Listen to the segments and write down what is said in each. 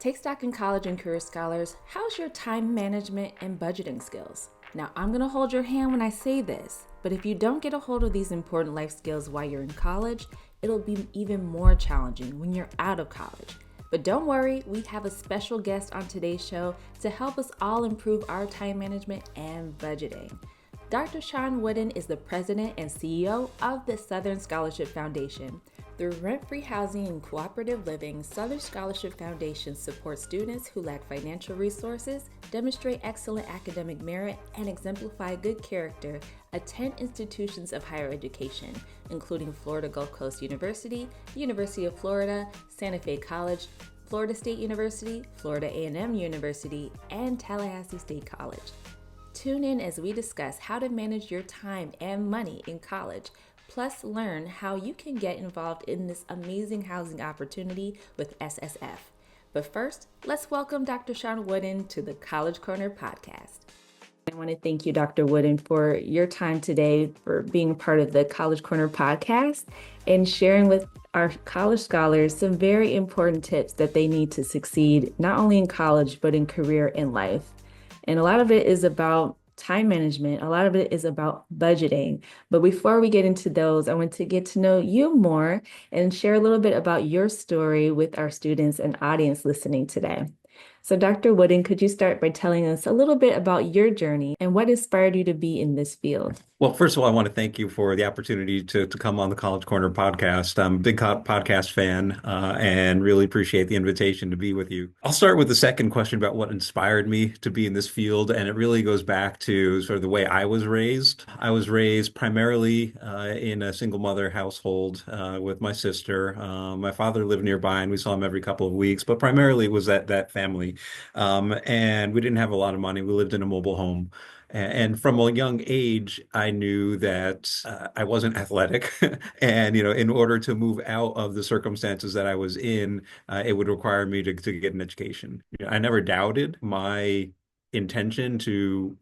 Take stock in college and career scholars. How's your time management and budgeting skills? Now, I'm going to hold your hand when I say this, but if you don't get a hold of these important life skills while you're in college, it'll be even more challenging when you're out of college. But don't worry, we have a special guest on today's show to help us all improve our time management and budgeting. Dr. Shawn Woodin is the president and CEO of the Southern Scholarship Foundation. Through rent-free housing and cooperative living, Southern Scholarship Foundation supports students who lack financial resources, demonstrate excellent academic merit, and exemplify good character, attend institutions of higher education, including Florida Gulf Coast University, University of Florida, Santa Fe College, Florida State University, Florida A&M University, and Tallahassee State College. Tune in as we discuss how to manage your time and money in college, plus learn how you can get involved in this amazing housing opportunity with SSF. But first, let's welcome Dr. Shawn Woodin to the College Corner podcast. I want to thank you, Dr. Woodin, for your time today, for being a part of the College Corner podcast and sharing with our college scholars some very important tips that they need to succeed, not only in college, but in career and life. And a lot of it is about time management. A lot of it is about budgeting. But before we get into those, I want to get to know you more and share a little bit about your story with our students and audience listening today. So Dr. Woodin, could you start by telling us a little bit about your journey and what inspired you to be in this field? Well, first of all, I want to thank you for the opportunity to come on the College Corner podcast. I'm a big podcast fan and really appreciate the invitation to be with you. I'll start with the second question about what inspired me to be in this field, and it really goes back to sort of the way I was raised. I was raised primarily in a single mother household with my sister. My father lived nearby, and we saw him every couple of weeks, but primarily it was that family. And we didn't have a lot of money. We lived in a mobile home. And from a young age, I knew that I wasn't athletic. And, in order to move out of the circumstances that I was in, it would require me to get an education. I never doubted my intention to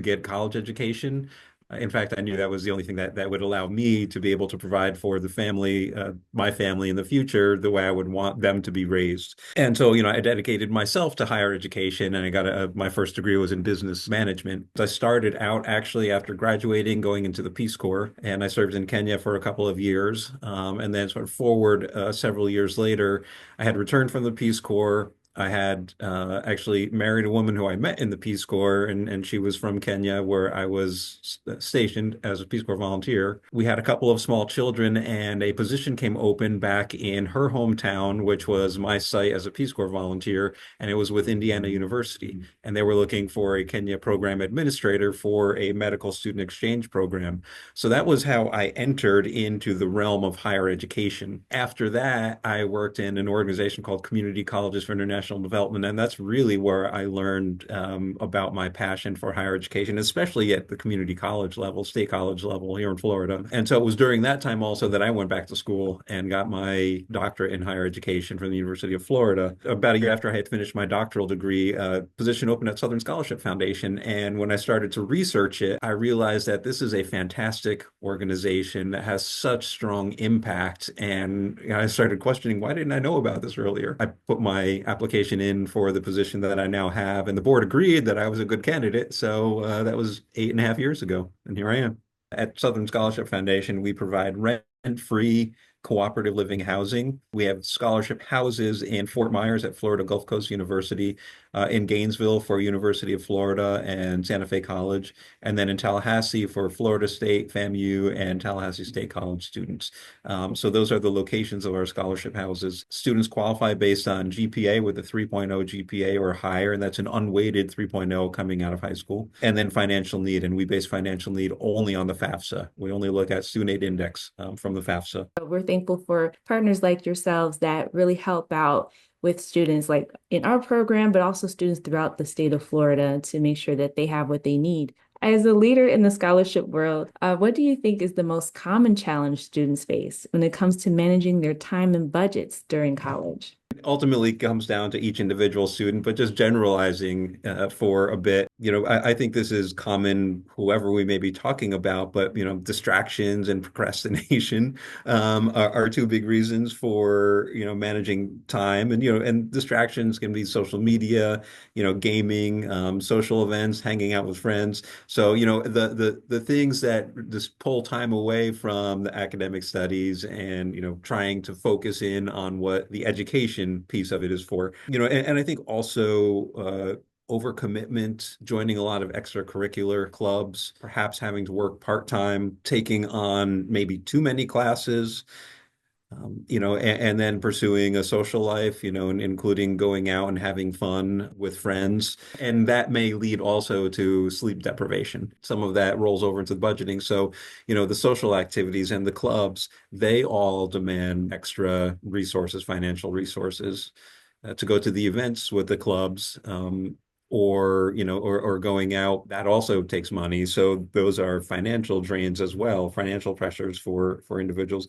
get college education. In fact, I knew that was the only thing that would allow me to be able to provide for the family, my family in the future, the way I would want them to be raised. And so, I dedicated myself to higher education, and I got my first degree was in business management. I started out actually after graduating, going into the Peace Corps, and I served in Kenya for a couple of years. And then sort of forward several years later, I had returned from the Peace Corps. I had actually married a woman who I met in the Peace Corps, and she was from Kenya, where I was stationed as a Peace Corps volunteer. We had a couple of small children, and a position came open back in her hometown, which was my site as a Peace Corps volunteer, and it was with Indiana University. And they were looking for a Kenya program administrator for a medical student exchange program. So that was how I entered into the realm of higher education. After that, I worked in an organization called Community Colleges for International Development, and that's really where I learned about my passion for higher education, especially at the community college level, state college level here in Florida. And so it was during that time also that I went back to school and got my doctorate in higher education from the University of Florida. About a year after I had finished my doctoral degree, a position opened at Southern Scholarship Foundation. And when I started to research it, I realized that this is a fantastic organization that has such strong impact. And I started questioning, why didn't I know about this earlier? I put my application in for the position that I now have, and the board agreed that I was a good candidate. So that was 8.5 years ago, and here I am. At Southern Scholarship Foundation, we provide rent-free cooperative living housing. We have scholarship houses in Fort Myers at Florida Gulf Coast University, in Gainesville for University of Florida and Santa Fe College, and then in Tallahassee for Florida State, FAMU, and Tallahassee State College students. So those are the locations of our scholarship houses. Students qualify based on GPA with a 3.0 GPA or higher, and that's an unweighted 3.0 coming out of high school. And then financial need, and we base financial need only on the FAFSA. We only look at student aid index from the FAFSA. We're thankful for partners like yourselves that really help out with students like in our program, but also students throughout the state of Florida to make sure that they have what they need. As a leader in the scholarship world, what do you think is the most common challenge students face when it comes to managing their time and budgets during college? Ultimately comes down to each individual student, but just generalizing for a bit, I think this is common, whoever we may be talking about, but distractions and procrastination are two big reasons for managing time, and distractions can be social media, gaming, social events, hanging out with friends. So the things that just pull time away from the academic studies and trying to focus in on what the education piece of it is for. And I think also overcommitment, joining a lot of extracurricular clubs, perhaps having to work part-time, taking on maybe too many classes, and then pursuing a social life, and including going out and having fun with friends. And that may lead also to sleep deprivation. Some of that rolls over into the budgeting. So, the social activities and the clubs, they all demand extra resources, financial resources, to go to the events with the clubs. Or going out, that also takes money. So those are financial drains as well, financial pressures for individuals.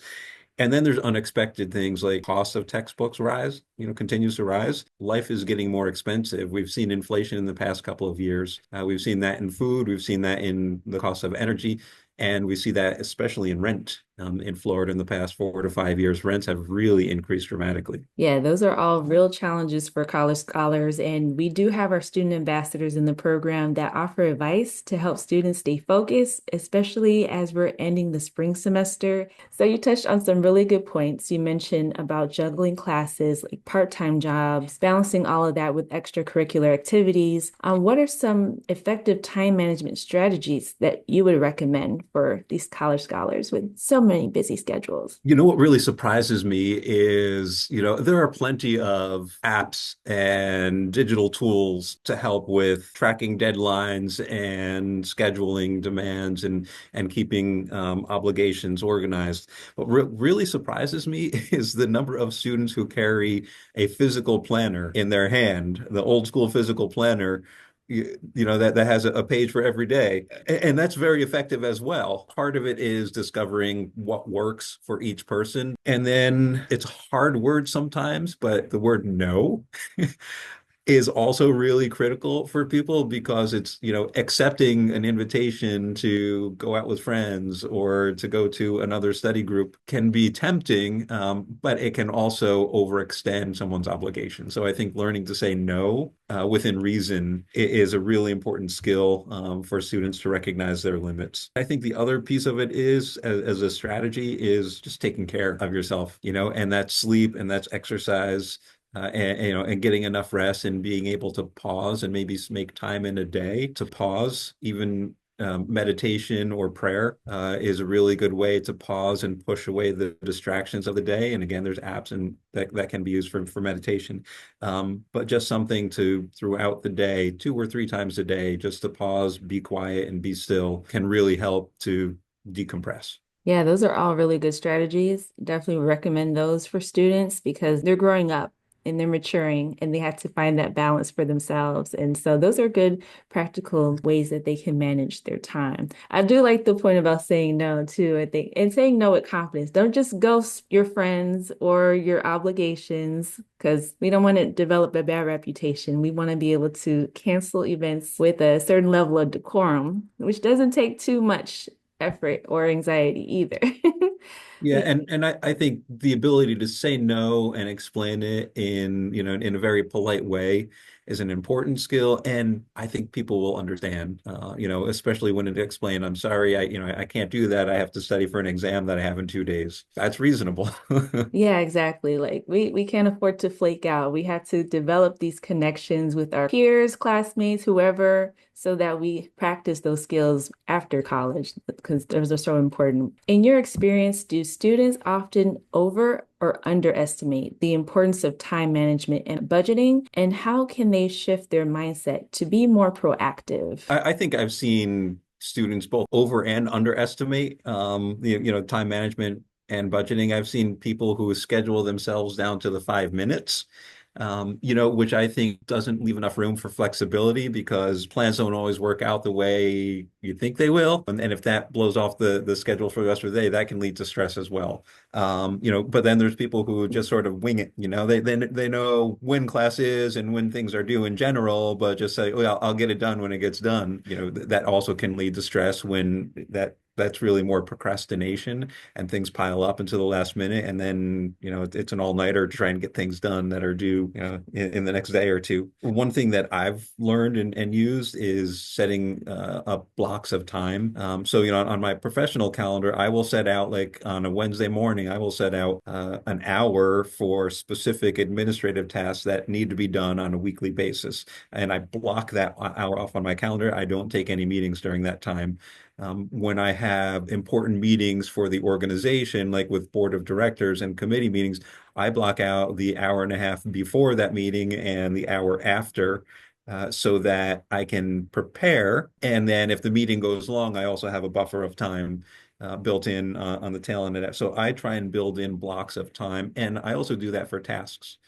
And then there's unexpected things like cost of textbooks rise, continues to rise. Life is getting more expensive. We've seen inflation in the past couple of years. We've seen that in food. We've seen that in the cost of energy. And we see that especially in rent. In Florida in the past 4 to 5 years, rents have really increased dramatically. Yeah, those are all real challenges for college scholars. And we do have our student ambassadors in the program that offer advice to help students stay focused, especially as we're ending the spring semester. So you touched on some really good points. You mentioned about juggling classes, like part-time jobs, balancing all of that with extracurricular activities. What are some effective time management strategies that you would recommend for these college scholars with so many busy schedules? What really surprises me is, there are plenty of apps and digital tools to help with tracking deadlines and scheduling demands and keeping obligations organized. What really surprises me is the number of students who carry a physical planner in their hand, the old school physical planner, that has a page for every day, and that's very effective as well. Part of it is discovering what works for each person, and then it's a hard word sometimes, but the word no is also really critical for people, because it's, accepting an invitation to go out with friends or to go to another study group can be tempting, but it can also overextend someone's obligation. So I think learning to say no within reason is a really important skill for students to recognize their limits. I think the other piece of it is, as a strategy, is just taking care of yourself, and that's sleep and that's exercise, and getting enough rest and being able to pause and maybe make time in a day to pause. Even meditation or prayer is a really good way to pause and push away the distractions of the day. And again, there's apps and that can be used for meditation. But just something to, throughout the day, 2 or 3 times a day, just to pause, be quiet, and be still, can really help to decompress. Yeah, those are all really good strategies. Definitely recommend those for students because they're growing up and they're maturing and they have to find that balance for themselves. And so those are good practical ways that they can manage their time. I do like the point about saying no too, I think, and saying no with confidence. Don't just ghost your friends or your obligations because we don't want to develop a bad reputation. We want to be able to cancel events with a certain level of decorum, which doesn't take too much effort or anxiety either. Yeah, Yeah. and I think the ability to say no and explain it in a very polite way is an important skill, and I think people will understand. Especially when it explain, I'm sorry, I can't do that. I have to study for an exam that I have in 2 days. That's reasonable. Yeah, exactly. Like we can't afford to flake out. We have to develop these connections with our peers, classmates, whoever, so that we practice those skills after college because those are so important. In your experience, do students often over or underestimate the importance of time management and budgeting? And how can they shift their mindset to be more proactive? I think I've seen students both over and underestimate time management and budgeting. I've seen people who schedule themselves down to the 5 minutes, which I think doesn't leave enough room for flexibility because plans don't always work out the way you think they will. And if that blows off the schedule for the rest of the day, that can lead to stress as well. But then there's people who just sort of wing it, they know when class is and when things are due in general, but just say, well, I'll get it done when it gets done. That also can lead to stress when that's really more procrastination and things pile up until the last minute. And then, it's an all-nighter to try and get things done that are due, in the next day or two. One thing that I've learned and used is setting up blocks of time. So, on my professional calendar, I will set out like on a Wednesday morning, I will set out an hour for specific administrative tasks that need to be done on a weekly basis. And I block that hour off on my calendar. I don't take any meetings during that time. When I have important meetings for the organization, like with board of directors and committee meetings, I block out the hour and a half before that meeting and the hour after, so that I can prepare. And then if the meeting goes long, I also have a buffer of time built in on the tail end of that. So I try and build in blocks of time. And I also do that for tasks.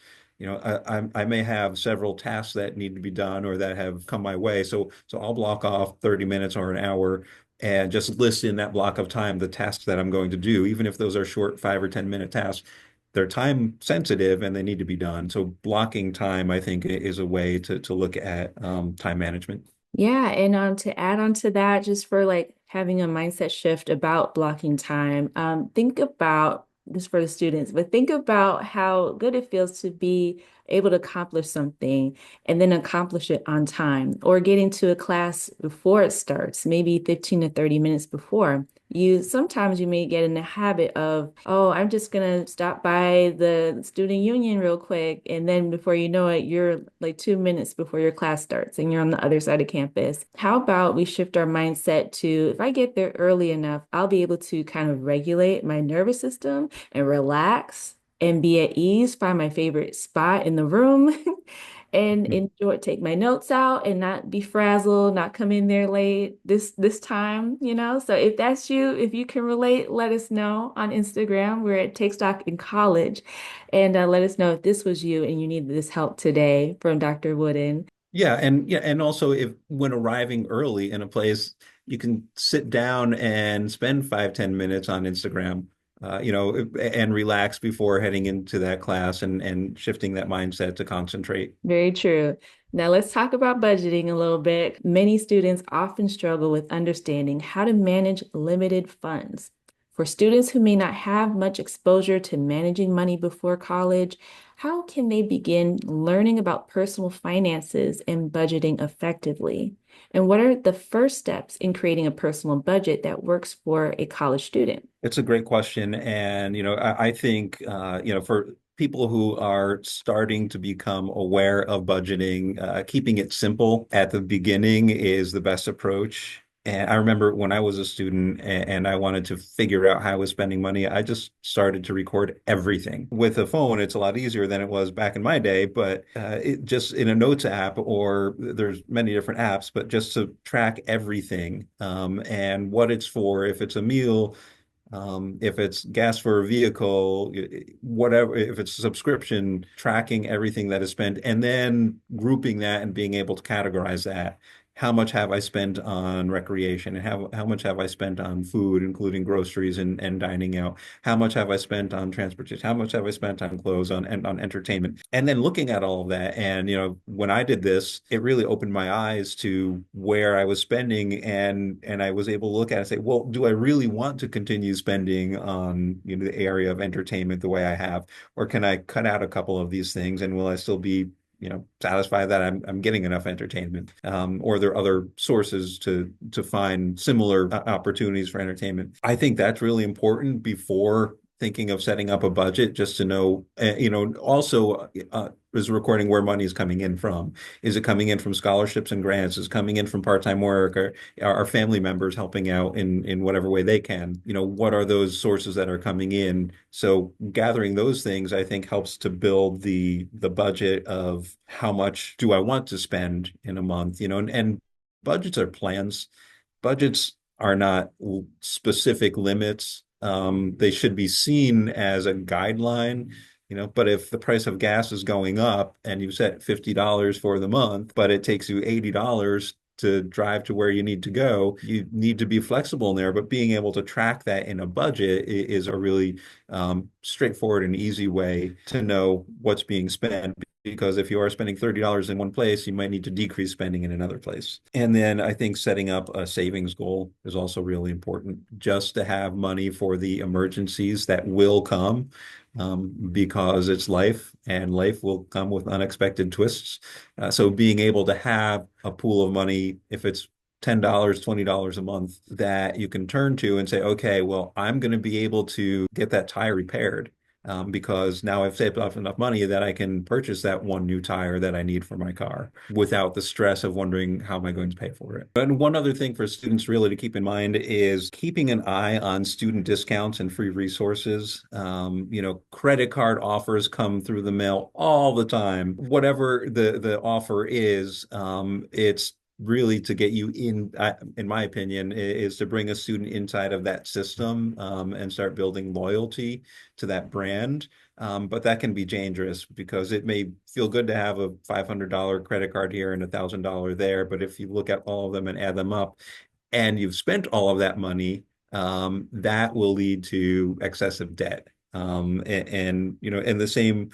I may have several tasks that need to be done or that have come my way. So I'll block off 30 minutes or an hour and just list in that block of time the tasks that I'm going to do, even if those are short 5 or 10 minute tasks. They're time sensitive and they need to be done. So blocking time, I think, is a way to look at time management. Yeah, and to add on to that, just for like having a mindset shift about blocking time, think about this for the students, but think about how good it feels to be able to accomplish something and then accomplish it on time, or get into a class before it starts, maybe 15 to 30 minutes before. Sometimes you may get in the habit of, oh, I'm just gonna stop by the student union real quick. And then before you know it, you're like 2 minutes before your class starts and you're on the other side of campus. How about we shift our mindset to, if I get there early enough, I'll be able to kind of regulate my nervous system and relax and be at ease, find my favorite spot in the room and enjoy, take my notes out and not be frazzled, not come in there late this time. So if that's you, if you can relate, let us know on Instagram. We're at Take Stock in College, and let us know if this was you and you needed this help today from Dr. Woodin. And also if when arriving early in a place, you can sit down and spend 5, 10 minutes on Instagram, and relax before heading into that class and shifting that mindset to concentrate. Very true. Now let's talk about budgeting a little bit. Many students often struggle with understanding how to manage limited funds. For students who may not have much exposure to managing money before college, how can they begin learning about personal finances and budgeting effectively? And what are the first steps in creating a personal budget that works for a college student? It's a great question. And, I think, for people who are starting to become aware of budgeting, keeping it simple at the beginning is the best approach. And I remember when I was a student and I wanted to figure out how I was spending money, I just started to record everything. With a phone, it's a lot easier than it was back in my day, but it just in a notes app, or there's many different apps, but just to track everything, and what it's for, if it's a meal, if it's gas for a vehicle, whatever, if it's a subscription, tracking everything that is spent and then grouping that and being able to categorize that. How much have I spent on recreation, and how much have I spent on food, including groceries and dining out? How much have I spent on transportation? How much have I spent on clothes, and on entertainment? And then looking at all of that, and when I did this, it really opened my eyes to where I was spending, and I was able to look at it and say, well, do I really want to continue spending on the area of entertainment the way I have, or can I cut out a couple of these things, and will I still be satisfied that I'm getting enough entertainment, or there are other sources to find similar opportunities for entertainment. I think that's really important before thinking of setting up a budget, just to know, also, is recording where money is coming in from. Is it coming in from scholarships and grants? Is it coming in from part-time work? Or are family members helping out in whatever way they can? What are those sources that are coming in? So gathering those things, I think, helps to build the budget of how much do I want to spend in a month, and budgets are plans. Budgets are not specific limits. They should be seen as a guideline But if the price of gas is going up and you set $50 for the month, but it takes you $80 to drive to where you need to go, you need to be flexible in there. But being able to track that in a budget is a really straightforward and easy way to know what's being spent. Because if you are spending $30 in one place, you might need to decrease spending in another place. And then I think setting up a savings goal is also really important, just to have money for the emergencies that will come, because it's life and life will come with unexpected twists. So being able to have a pool of money, if it's $10, $20 a month that you can turn to and say, okay, well, I'm going to be able to get that tire repaired, because now I've saved up enough money that I can purchase that one new tire that I need for my car without the stress of wondering how am I going to pay for it. And one other thing for students really to keep in mind is keeping an eye on student discounts and free resources. Credit card offers come through the mail all the time. Whatever the offer is, it's really to get you in my opinion, is to bring a student inside of that system, and start building loyalty to that brand. But that can be dangerous because it may feel good to have a $500 credit card here and $1,000 there. But if you look at all of them and add them up and you've spent all of that money, that will lead to excessive debt. And the same,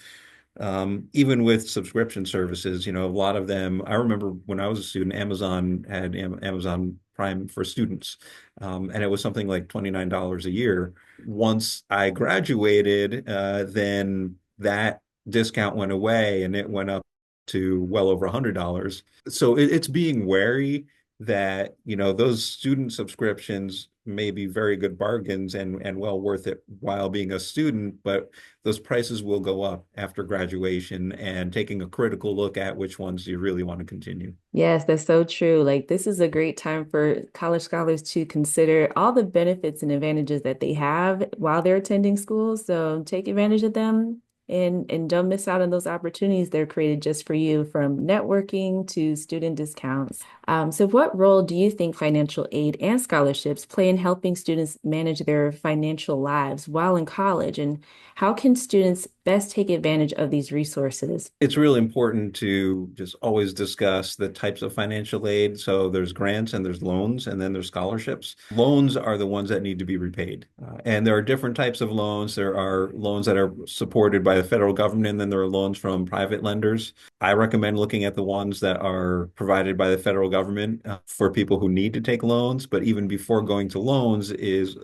even with subscription services, a lot of them, I remember when I was a student, Amazon had Amazon Prime for students, and it was something like $29 a year. Once I graduated, then that discount went away and it went up to well over $100. So it's being wary that, those student subscriptions may be very good bargains and well worth it while being a student, but those prices will go up after graduation, and taking a critical look at which ones you really want to continue. Yes, that's so true. Like, this is a great time for college scholars to consider all the benefits and advantages that they have while they're attending school. So take advantage of them and don't miss out on those opportunities they're created just for you, from networking to student discounts. So what role do you think financial aid and scholarships play in helping students manage their financial lives while in college? And how can students best take advantage of these resources? It's really important to just always discuss the types of financial aid. So there's grants and there's loans and then there's scholarships. Loans are the ones that need to be repaid. And there are different types of loans. There are loans that are supported by the federal government, and then there are loans from private lenders. I recommend looking at the ones that are provided by the federal government, for people who need to take loans. But even before going to loans is,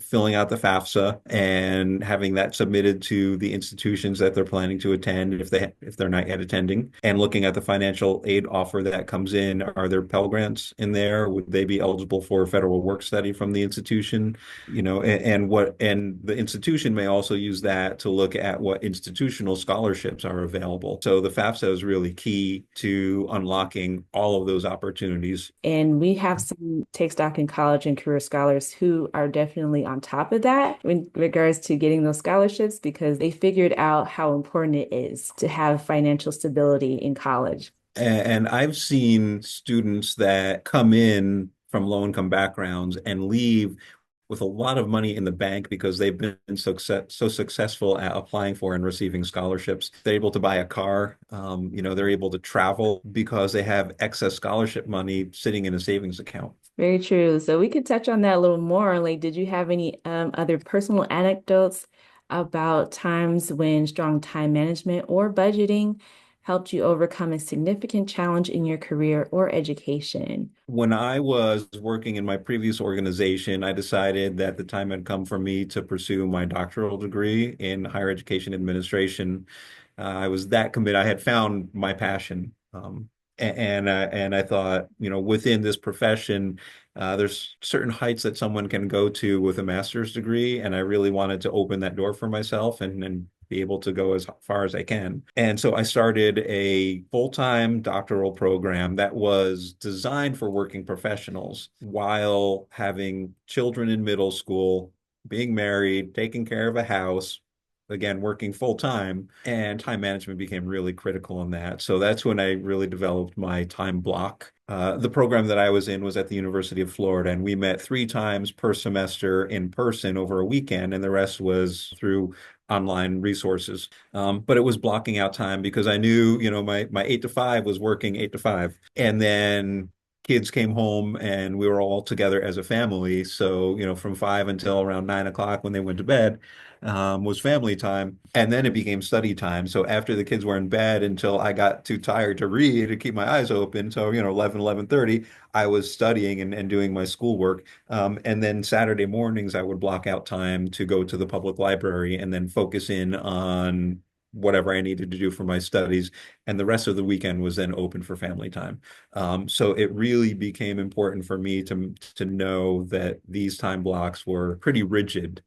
filling out the FAFSA and having that submitted to the institutions that they're planning to attend if they're not yet attending, and looking at the financial aid offer that comes in. Are there Pell Grants in there? Would they be eligible for a federal work study from the institution? And the institution may also use that to look at what institutional scholarships are available. So the FAFSA is really key to unlocking all of those opportunities. And we have some Take Stock in College and career scholars who are definitely on top of that in regards to getting those scholarships, because they figured out how important it is to have financial stability in college. And I've seen students that come in from low income backgrounds and leave with a lot of money in the bank because they've been so successful at applying for and receiving scholarships. They're able to buy a car. They're able to travel because they have excess scholarship money sitting in a savings account. Very true. So we could touch on that a little more. Like, did you have any other personal anecdotes about times when strong time management or budgeting helped you overcome a significant challenge in your career or education? When I was working in my previous organization, I decided that the time had come for me to pursue my doctoral degree in higher education administration. I was that committed. I had found my passion. And I thought, within this profession, there's certain heights that someone can go to with a master's degree, and I really wanted to open that door for myself and be able to go as far as I can. And so I started a full-time doctoral program that was designed for working professionals while having children in middle school, being married, taking care of a house, again, working full time, and time management became really critical in that. So that's when I really developed my time block. The program that I was in was at the University of Florida, and we met 3 times per semester in person over a weekend, and the rest was through online resources. But it was blocking out time because I knew, my 8 to 5 was working 8 to 5. And then kids came home and we were all together as a family. So, from 5 until around 9 o'clock when they went to bed, was family time. And then it became study time. So after the kids were in bed until I got too tired to read to keep my eyes open. So, 11:30, I was studying and doing my schoolwork. And then Saturday mornings, I would block out time to go to the public library and then focus in on whatever I needed to do for my studies. And the rest of the weekend was then open for family time. So it really became important for me to know that these time blocks were pretty rigid.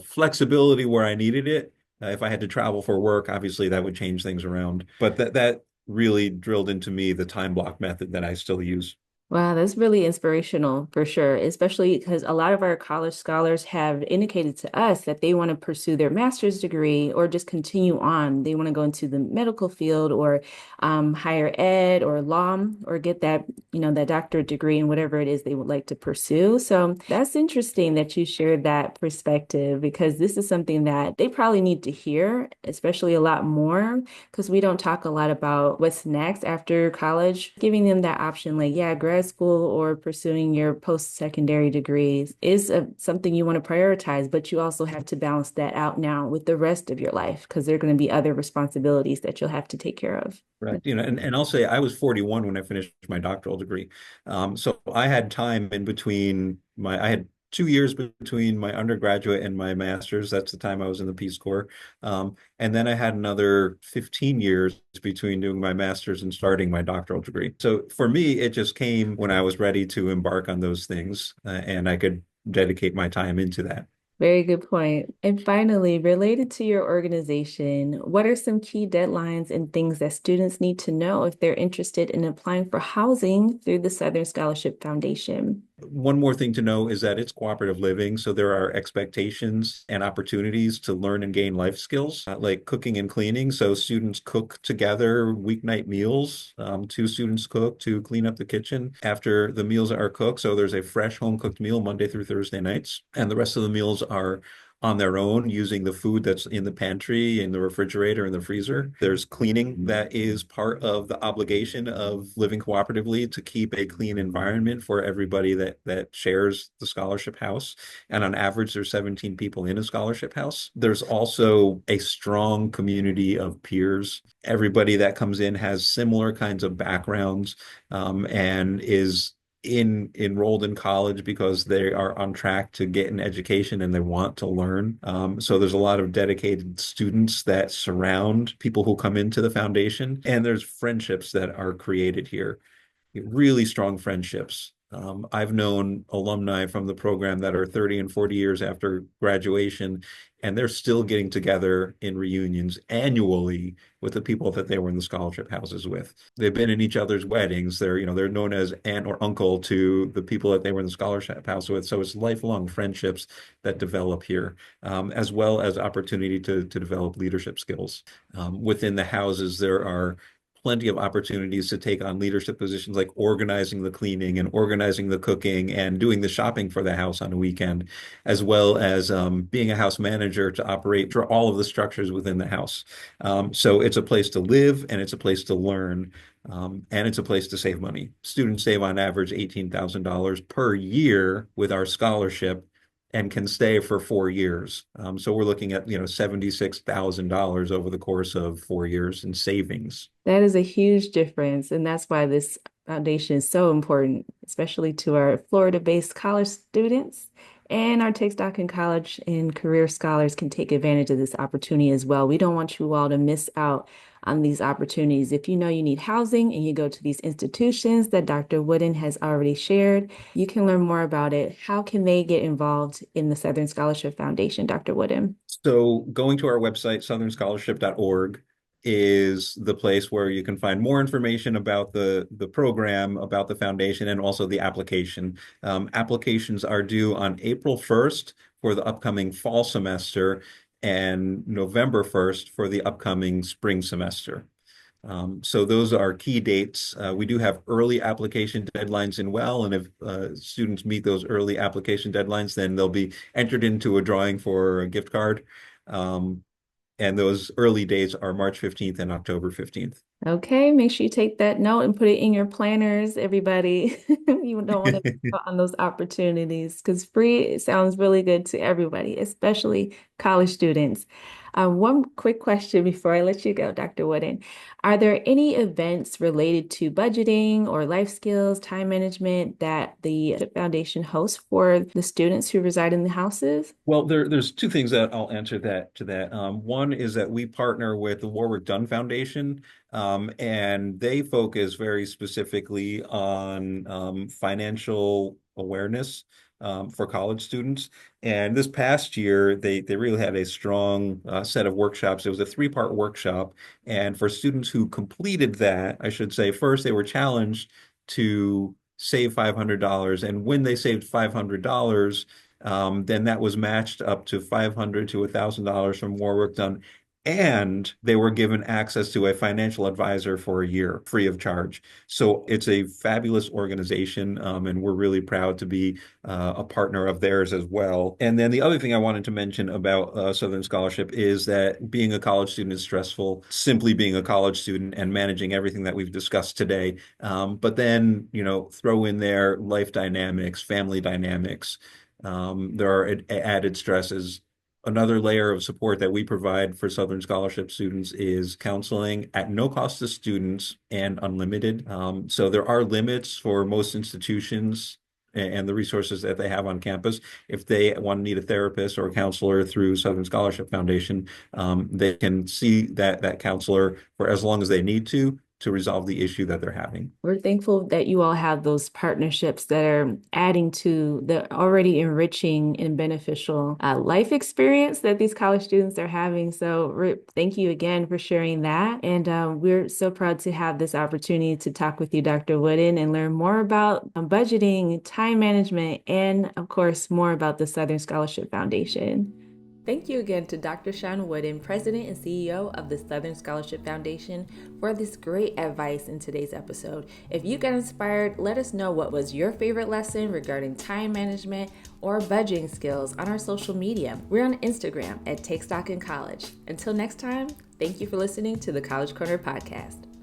Flexibility where I needed it. If I had to travel for work, obviously that would change things around. But that really drilled into me the time block method that I still use. Wow, that's really inspirational for sure, especially because a lot of our college scholars have indicated to us that they want to pursue their master's degree or just continue on. They want to go into the medical field or higher ed or law or get that doctorate degree in whatever it is they would like to pursue. So that's interesting that you shared that perspective because this is something that they probably need to hear, especially a lot more because we don't talk a lot about what's next after college, giving them that option like, yeah, grad school or pursuing your post-secondary degrees is something you want to prioritize, but you also have to balance that out now with the rest of your life because there are going to be other responsibilities that you'll have to take care of. Right. And I'll say I was 41 when I finished my doctoral degree. So I had time in between I had 2 years between my undergraduate and my master's. That's the time I was in the Peace Corps. And then I had another 15 years between doing my master's and starting my doctoral degree. So for me, it just came when I was ready to embark on those things, and I could dedicate my time into that. Very good point. And finally, related to your organization, what are some key deadlines and things that students need to know if they're interested in applying for housing through the Southern Scholarship Foundation? One more thing to know is that it's cooperative living, so there are expectations and opportunities to learn and gain life skills, like cooking and cleaning. So students cook together weeknight meals. Two students cook to clean up the kitchen after the meals are cooked. So there's a fresh home cooked meal Monday through Thursday nights, and the rest of the meals are on their own using the food that's in the pantry, in the refrigerator, in the freezer. There's cleaning that is part of the obligation of living cooperatively to keep a clean environment for everybody that shares the scholarship house. And on average, there's 17 people in a scholarship house. There's also a strong community of peers. Everybody that comes in has similar kinds of backgrounds, and is enrolled in college because they are on track to get an education and they want to learn. So there's a lot of dedicated students that surround people who come into the foundation, and there's friendships that are created here, really strong friendships. I've known alumni from the program that are 30 and 40 years after graduation, and they're still getting together in reunions annually with the people that they were in the scholarship houses with. They've been in each other's weddings. They're known as aunt or uncle to the people that they were in the scholarship house with. So it's lifelong friendships that develop here, as well as opportunity to develop leadership skills. Within the houses, there are plenty of opportunities to take on leadership positions like organizing the cleaning and organizing the cooking and doing the shopping for the house on a weekend, as well as being a house manager to operate for all of the structures within the house. So it's a place to live and it's a place to learn. And it's a place to save money. Students save on average $18,000 per year with our scholarship and can stay for 4 years. So we're looking at, $76,000 over the course of 4 years in savings. That is a huge difference. And that's why this foundation is so important, especially to our Florida-based college students. And our Texarkana College and career scholars can take advantage of this opportunity as well. We don't want you all to miss out on these opportunities. If you know you need housing and you go to these institutions that Dr. Woodin has already shared, you can learn more about it. How can they get involved in the Southern Scholarship Foundation, Dr. Woodin? So going to our website, southernscholarship.org, is the place where you can find more information about the program, about the foundation, and also the application. Applications are due on April 1st for the upcoming fall semester and November 1st for the upcoming spring semester. So those are key dates. We do have early application deadlines in well, and if students meet those early application deadlines, then they'll be entered into a drawing for a gift card. And those early dates are March 15th and October 15th. Okay, make sure you take that note and put it in your planners, everybody. You don't want to miss out on those opportunities because free sounds really good to everybody, especially college students. One quick question before I let you go, Dr. Woodin. Are there any events related to budgeting or life skills, time management that the foundation hosts for the students who reside in the houses? Well, there's two things that I'll answer that. One is that we partner with the Warwick Dunn Foundation, and they focus very specifically on financial awareness for college students. And this past year, they really had a strong set of workshops. It was a three-part workshop, and for students who completed that, I should say, first they were challenged to save $500, and when they saved $500 then that was matched up to $500 to $1,000 from Warwick Dunn. And they were given access to a financial advisor for a year, free of charge. So it's a fabulous organization, and we're really proud to be a partner of theirs as well. And then the other thing I wanted to mention about Southern Scholarship is that being a college student is stressful, simply being a college student and managing everything that we've discussed today. But then, throw in there life dynamics, family dynamics. There are added stresses. Another layer of support that we provide for Southern Scholarship students is counseling at no cost to students and unlimited. So there are limits for most institutions and the resources that they have on campus. If they want to need a therapist or a counselor through Southern Scholarship Foundation, they can see that counselor for as long as they need to resolve the issue that they're having. We're thankful that you all have those partnerships that are adding to the already enriching and beneficial life experience that these college students are having. So thank you again for sharing that. And we're so proud to have this opportunity to talk with you, Dr. Woodin, and learn more about budgeting, time management, and of course, more about the Southern Scholarship Foundation. Thank you again to Dr. Shawn Woodin, President and CEO of the Southern Scholarship Foundation, for this great advice in today's episode. If you got inspired, let us know what was your favorite lesson regarding time management or budgeting skills on our social media. We're on Instagram at Take Stock in College. Until next time, thank you for listening to the College Corner Podcast.